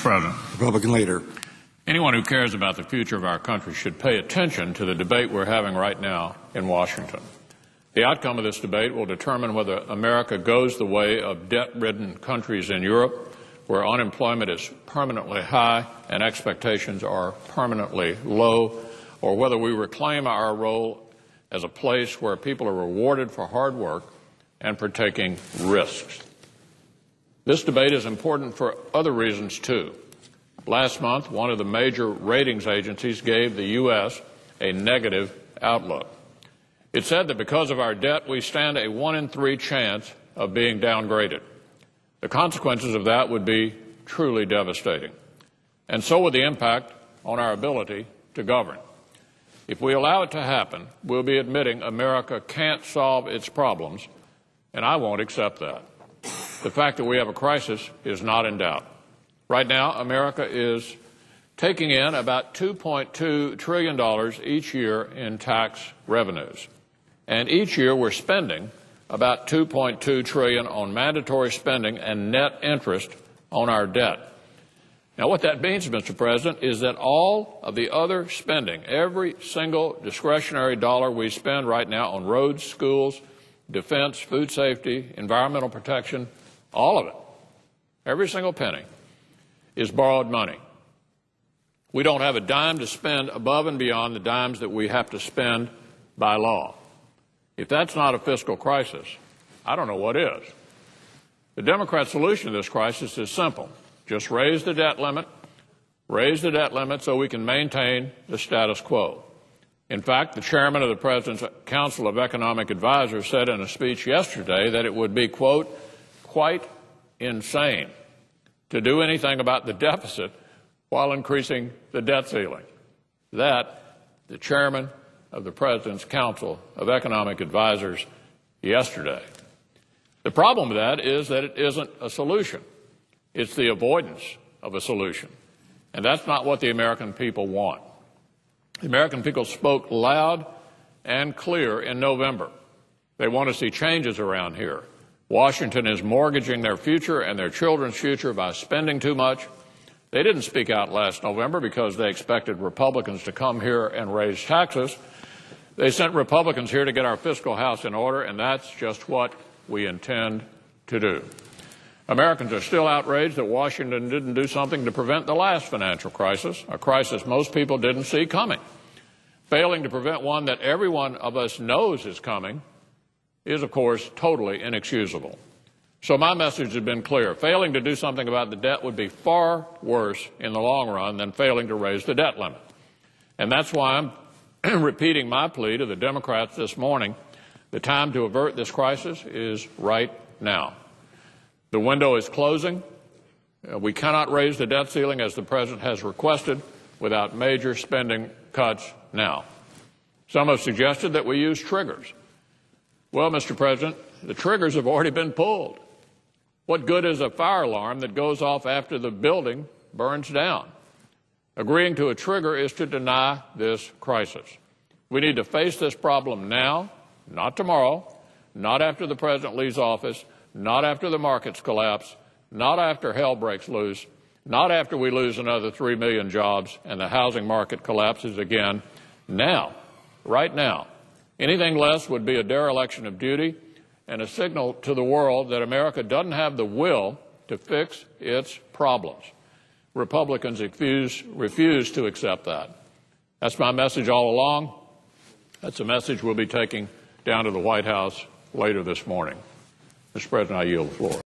President. Republican Leader. Anyone who cares about the future of our country should pay attention to the debate we're having right now in Washington. The outcome of this debate will determine whether America goes the way of debt-ridden countries in Europe, where unemployment is permanently high and expectations are permanently low, or whether we reclaim our role as a place where people are rewarded for hard work and for taking risks. This debate is important for other reasons, too. Last month, one of the major ratings agencies gave the U.S. a negative outlook. It said that because of our debt, we stand a 1 in 3 chance of being downgraded. The consequences of that would be truly devastating, and so would the impact on our ability to govern. If we allow it to happen, we'll be admitting America can't solve its problems, and I won't accept that. The fact that we have a crisis is not in doubt. Right now, America is taking in about $2.2 trillion each year in tax revenues. And each year we're spending about $2.2 trillion on mandatory spending and net interest on our debt. Now, what that means, Mr. President, is that all of the other spending, every single discretionary dollar we spend right now on roads, schools, defense, food safety, environmental protection, all of it, every single penny, is borrowed money. We don't have a dime to spend above and beyond the dimes that we have to spend by law. If that's not a fiscal crisis, I don't know what is. The Democrat solution to this crisis is simple. Just raise the debt limit so we can maintain the status quo. In fact, the chairman of the President's Council of Economic Advisors said in a speech yesterday that it would be, quote, quite insane to do anything about the deficit while increasing the debt ceiling. That, the chairman of the President's Council of Economic Advisors yesterday. The problem with that is that it isn't a solution. It's the avoidance of a solution. And that's not what the American people want. The American people spoke loud and clear in November. They want to see changes around here. Washington is mortgaging their future and their children's future by spending too much. They didn't speak out last November because they expected Republicans to come here and raise taxes. They sent Republicans here to get our fiscal house in order, and that's just what we intend to do. Americans are still outraged that Washington didn't do something to prevent the last financial crisis, a crisis most people didn't see coming. Failing to prevent one that every one of us knows is coming is, of course, totally inexcusable. So my message has been clear. Failing to do something about the debt would be far worse in the long run than failing to raise the debt limit. And that's why I'm repeating my plea to the Democrats this morning. The time to avert this crisis is right now. The window is closing. We cannot raise the debt ceiling as the President has requested without major spending cuts now. Some have suggested that we use triggers. Well, Mr. President, the triggers have already been pulled. What good is a fire alarm that goes off after the building burns down? Agreeing to a trigger is to deny this crisis. We need to face this problem now, not tomorrow, not after the President leaves office, not after the markets collapse, not after hell breaks loose, not after we lose another 3 million jobs and the housing market collapses again. Now, right now. Anything less would be a dereliction of duty and a signal to the world that America doesn't have the will to fix its problems. Republicans refuse to accept that. That's my message all along. That's a message we'll be taking down to the White House later this morning. Mr. President, I yield the floor.